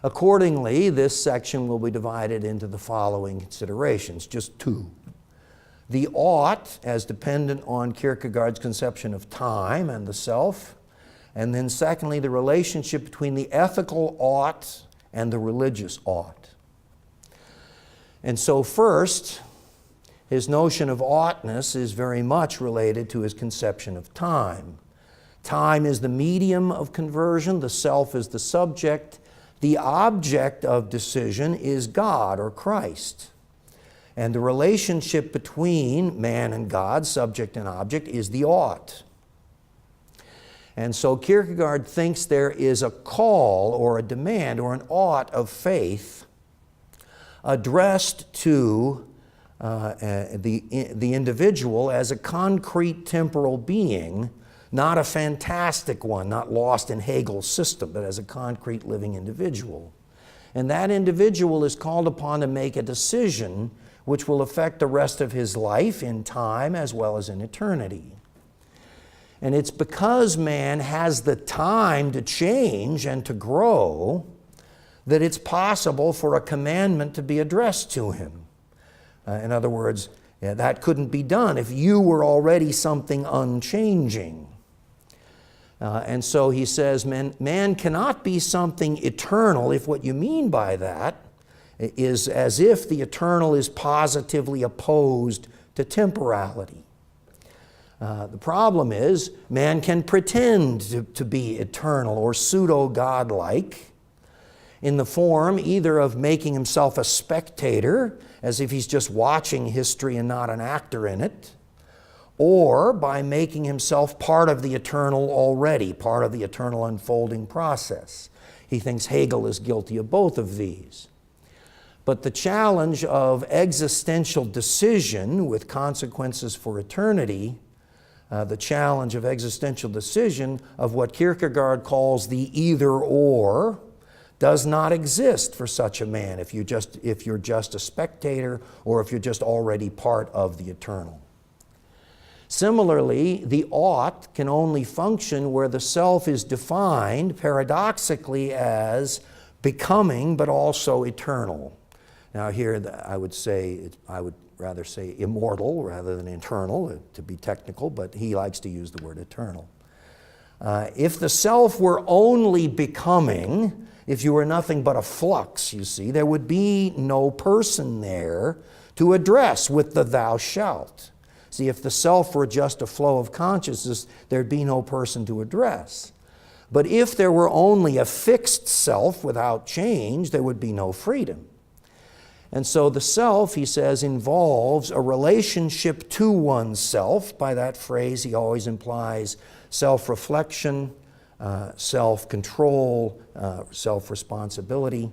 Accordingly, this section will be divided into the following considerations, just two. The ought, as dependent on Kierkegaard's conception of time and the self, and then secondly, the relationship between the ethical ought and the religious ought. And so first, his notion of oughtness is very much related to his conception of time. Time is the medium of conversion, the self is the subject, the object of decision is God or Christ. And the relationship between man and God, subject and object, is the ought. And so Kierkegaard thinks there is a call or a demand or an ought of faith addressed to the individual as a concrete temporal being, not a fantastic one, not lost in Hegel's system, but as a concrete living individual. And that individual is called upon to make a decision which will affect the rest of his life in time as well as in eternity. And it's because man has the time to change and to grow that it's possible for a commandment to be addressed to him. In other words, that couldn't be done if you were already something unchanging. And so he says, man cannot be something eternal if what you mean by that is as if the eternal is positively opposed to temporality. The problem is, man can pretend to be eternal or pseudo-godlike in the form either of making himself a spectator, as if he's just watching history and not an actor in it, or by making himself part of the eternal already, part of the eternal unfolding process. He thinks Hegel is guilty of both of these. But the challenge of existential decision with consequences for eternity, the challenge of existential decision of what Kierkegaard calls the either-or, does not exist for such a man if you're just a spectator or if you're just already part of the eternal. Similarly, the ought can only function where the self is defined paradoxically as becoming but also eternal. Now here I would rather say immortal rather than eternal, to be technical, but he likes to use the word eternal. If the self were only becoming, if you were nothing but a flux, you see, there would be no person there to address with the thou shalt. See, if the self were just a flow of consciousness, there'd be no person to address. But if there were only a fixed self without change, there would be no freedom. And so the self, he says, involves a relationship to oneself. By that phrase, he always implies self-reflection, self-control, self-responsibility.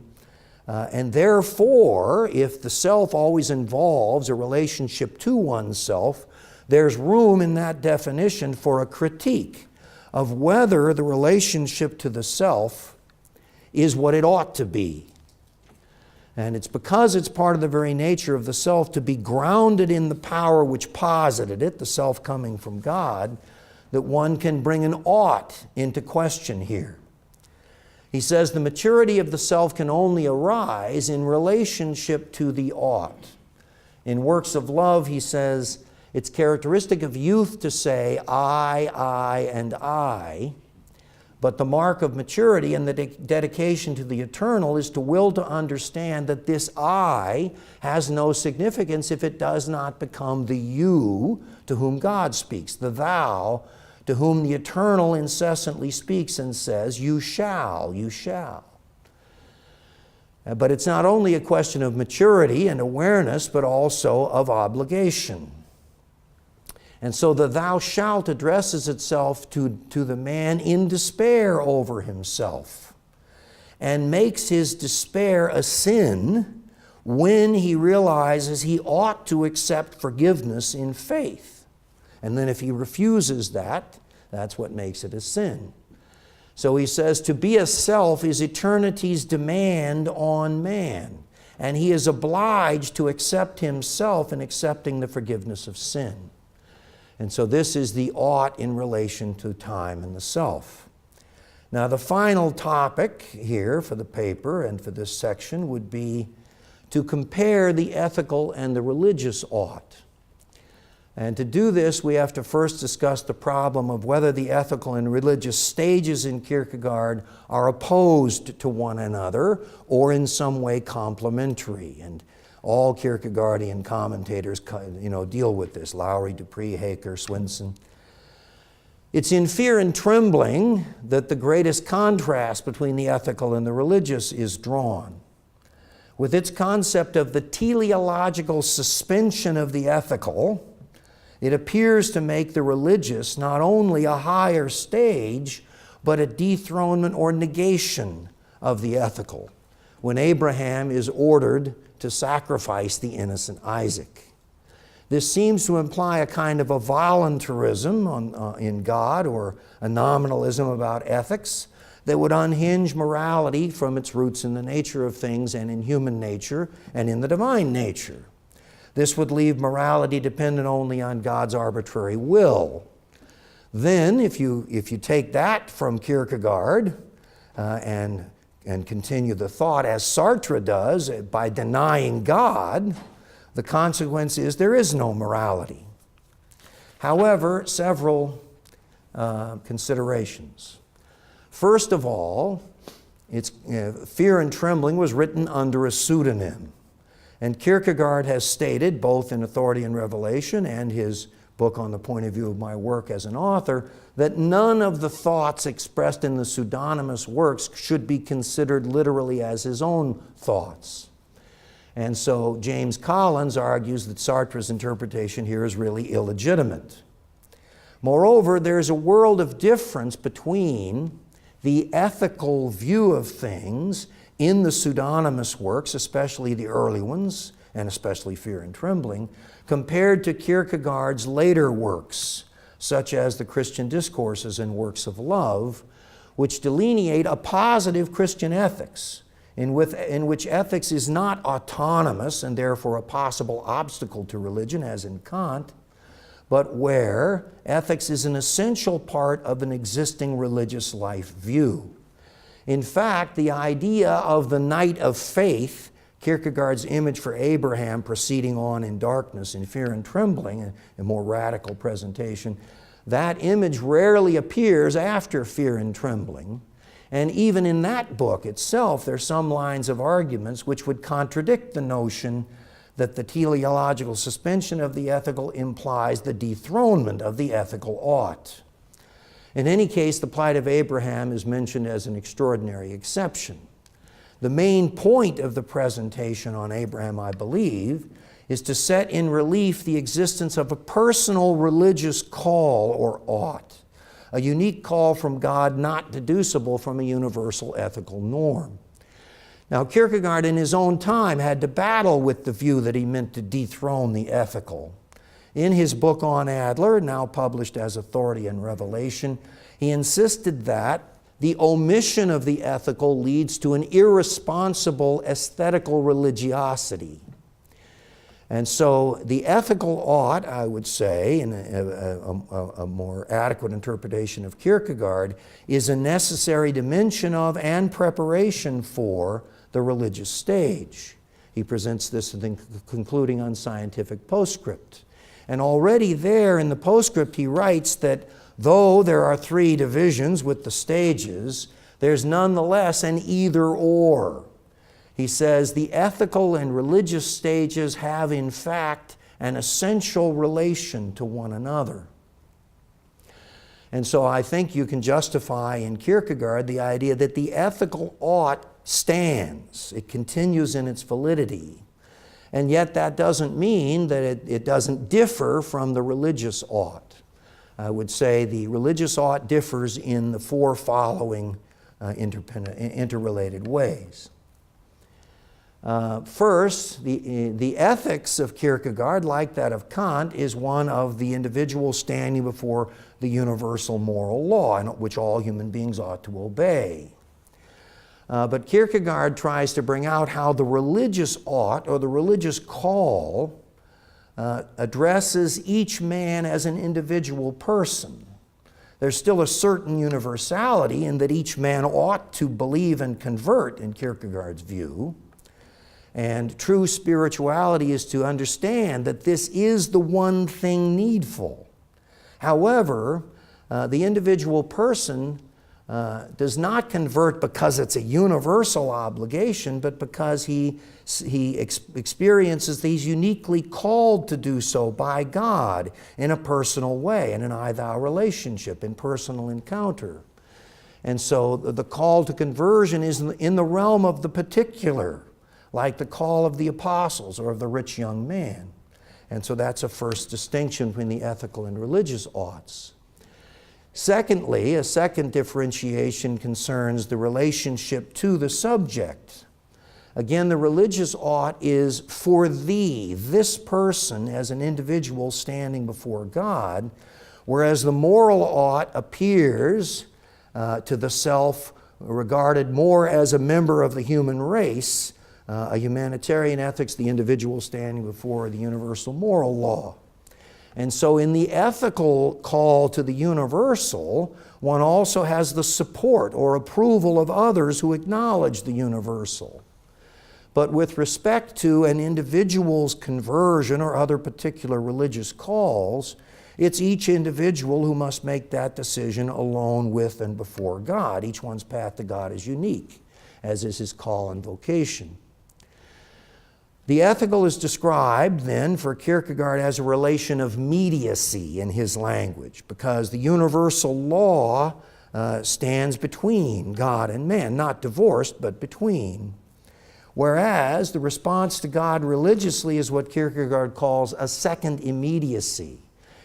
And therefore, if the self always involves a relationship to oneself, there's room in that definition for a critique of whether the relationship to the self is what it ought to be. And it's because it's part of the very nature of the self to be grounded in the power which posited it, the self coming from God, that one can bring an ought into question here. He says the maturity of the self can only arise in relationship to the ought. In Works of Love, he says, it's characteristic of youth to say, I, and I, but the mark of maturity and the dedication to the eternal is to will to understand that this I has no significance if it does not become the you to whom God speaks, the thou to whom the eternal incessantly speaks and says, you shall, you shall. But it's not only a question of maturity and awareness, but also of obligation. And so the thou shalt addresses itself to the man in despair over himself and makes his despair a sin when he realizes he ought to accept forgiveness in faith. And then if he refuses that, that's what makes it a sin. So he says, to be a self is eternity's demand on man, and he is obliged to accept himself in accepting the forgiveness of sin. And so this is the ought in relation to time and the self. Now the final topic here for the paper and for this section would be to compare the ethical and the religious ought. And to do this, we have to first discuss the problem of whether the ethical and religious stages in Kierkegaard are opposed to one another or in some way complementary. And all Kierkegaardian commentators, deal with this: Lowry, Dupree, Haker, Swinson. It's in Fear and Trembling that the greatest contrast between the ethical and the religious is drawn. With its concept of the teleological suspension of the ethical, it appears to make the religious not only a higher stage, but a dethronement or negation of the ethical, when Abraham is ordered to sacrifice the innocent Isaac. This seems to imply a kind of a voluntarism in God, or a nominalism about ethics, that would unhinge morality from its roots in the nature of things and in human nature and in the divine nature. This would leave morality dependent only on God's arbitrary will. Then, if you take that from Kierkegaard and continue the thought, as Sartre does, by denying God, the consequence is there is no morality. However, several considerations. First of all, Fear and Trembling was written under a pseudonym. And Kierkegaard has stated, both in Authority and Revelation and his book On the Point of View of My Work as an Author, that none of the thoughts expressed in the pseudonymous works should be considered literally as his own thoughts. And so James Collins argues that Sartre's interpretation here is really illegitimate. Moreover, there's a world of difference between the ethical view of things in the pseudonymous works, especially the early ones, and especially Fear and Trembling, compared to Kierkegaard's later works, such as the Christian Discourses and Works of Love, which delineate a positive Christian ethics, in which ethics is not autonomous and therefore a possible obstacle to religion, as in Kant, but where ethics is an essential part of an existing religious life view. In fact, the idea of the night of faith, Kierkegaard's image for Abraham proceeding on in darkness in Fear and Trembling, a more radical presentation, that image rarely appears after Fear and Trembling. And even in that book itself, there are some lines of arguments which would contradict the notion that the teleological suspension of the ethical implies the dethronement of the ethical ought. In any case, the plight of Abraham is mentioned as an extraordinary exception. The main point of the presentation on Abraham, I believe, is to set in relief the existence of a personal religious call or ought, a unique call from God not deducible from a universal ethical norm. Now, Kierkegaard in his own time had to battle with the view that he meant to dethrone the ethical. In his book on Adler, now published as Authority and Revelation, he insisted that the omission of the ethical leads to an irresponsible aesthetical religiosity. And so the ethical ought, I would say, in a more adequate interpretation of Kierkegaard, is a necessary dimension of and preparation for the religious stage. He presents this in the concluding unscientific postscript. And already there in the postscript he writes that though there are three divisions with the stages, there's nonetheless an either-or. He says the ethical and religious stages have in fact an essential relation to one another. And so I think you can justify in Kierkegaard the idea that the ethical ought stands. It continues in its validity. And yet that doesn't mean that it doesn't differ from the religious ought. I would say the religious ought differs in the four following interrelated ways. First, the ethics of Kierkegaard, like that of Kant, is one of the individual standing before the universal moral law, which all human beings ought to obey. But Kierkegaard tries to bring out how the religious ought, or the religious call, addresses each man as an individual person. There's still a certain universality in that each man ought to believe and convert, in Kierkegaard's view. And true spirituality is to understand that this is the one thing needful. However, the individual person does not convert because it's a universal obligation, but because he experiences that he's uniquely called to do so by God in a personal way, in an I-thou relationship, in personal encounter. And so the call to conversion is in the realm of the particular, like the call of the apostles or of the rich young man. And so that's a first distinction between the ethical and religious oughts. Secondly, a second differentiation concerns the relationship to the subject. Again, the religious ought is for thee, this person as an individual standing before God, whereas the moral ought appears to the self regarded more as a member of the human race, a humanitarian ethics, the individual standing before the universal moral law. And so in the ethical call to the universal, one also has the support or approval of others who acknowledge the universal. But with respect to an individual's conversion or other particular religious calls, it's each individual who must make that decision alone with and before God. Each one's path to God is unique, as is his call and vocation. The ethical is described then for Kierkegaard as a relation of mediacy in his language, because the universal law stands between God and man, not divorced, but between. Whereas the response to God religiously is what Kierkegaard calls a second immediacy.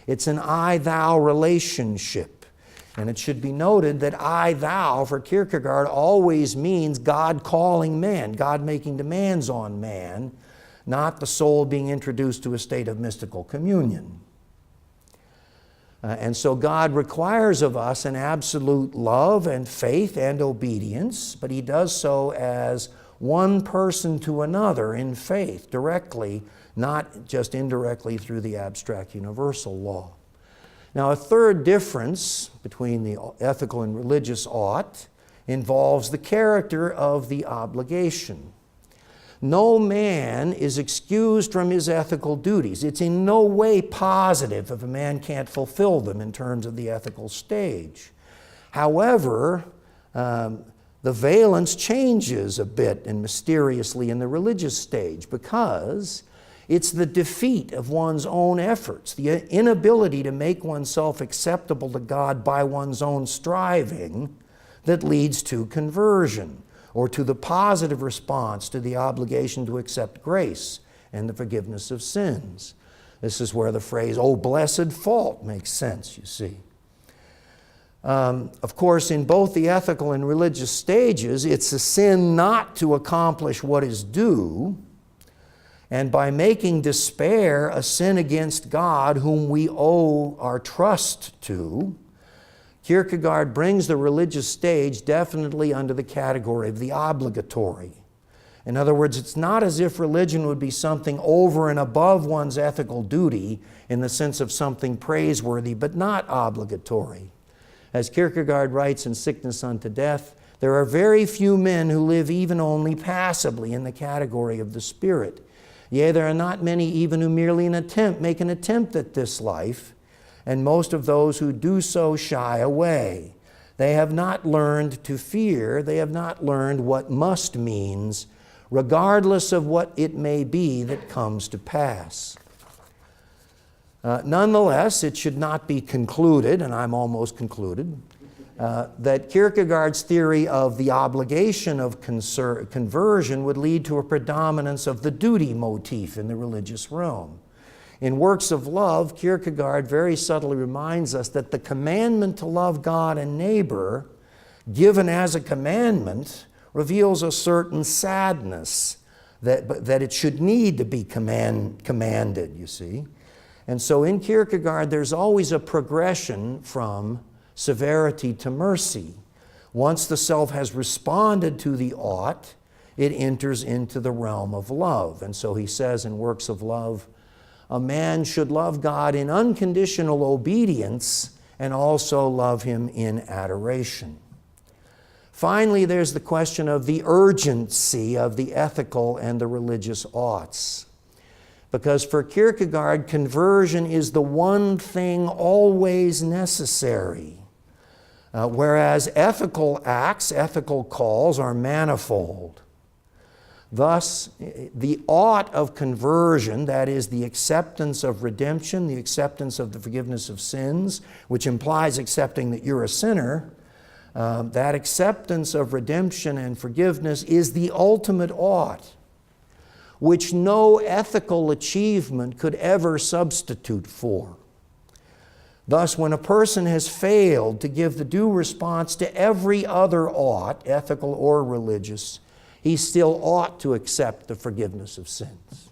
It's an I-thou relationship. And it should be noted that I-thou for Kierkegaard always means God calling man, God making demands on man, not the soul being introduced to a state of mystical communion. And so God requires of us an absolute love and faith and obedience, but he does so as one person to another in faith, directly, not just indirectly through the abstract universal law. Now, a third difference between the ethical and religious ought involves the character of the obligation. No man is excused from his ethical duties. It's in no way positive if a man can't fulfill them in terms of the ethical stage. However, the valence changes a bit and mysteriously in the religious stage, because it's the defeat of one's own efforts, the inability to make oneself acceptable to God by one's own striving, that leads to conversion, or to the positive response to the obligation to accept grace and the forgiveness of sins. This is where the phrase, "oh, blessed fault," makes sense, you see. Of course, in both the ethical and religious stages, it's a sin not to accomplish what is due, and by making despair a sin against God whom we owe our trust to, Kierkegaard brings the religious stage definitely under the category of the obligatory. In other words, it's not as if religion would be something over and above one's ethical duty in the sense of something praiseworthy, but not obligatory. As Kierkegaard writes in Sickness Unto Death, there are very few men who live even only passably in the category of the Spirit. Yea, there are not many even who merely make an attempt at this life, and most of those who do so shy away. They have not learned to fear. They have not learned what must means, regardless of what it may be that comes to pass. Nonetheless, it should not be concluded, and I'm almost concluded, that Kierkegaard's theory of the obligation of conversion would lead to a predominance of the duty motif in the religious realm. In Works of Love, Kierkegaard very subtly reminds us that the commandment to love God and neighbor given as a commandment, reveals a certain sadness that it should need to be commanded, you see. And so in Kierkegaard, there's always a progression from severity to mercy. Once the self has responded to the ought, it enters into the realm of love. And so he says in Works of Love, a man should love God in unconditional obedience and also love him in adoration. Finally, there's the question of the urgency of the ethical and the religious oughts. Because for Kierkegaard, conversion is the one thing always necessary, whereas ethical acts, ethical calls are manifold. Thus, the ought of conversion, that is the acceptance of redemption, the acceptance of the forgiveness of sins, which implies accepting that you're a sinner, that acceptance of redemption and forgiveness is the ultimate ought, which no ethical achievement could ever substitute for. Thus, when a person has failed to give the due response to every other ought, ethical or religious, he still ought to accept the forgiveness of sins.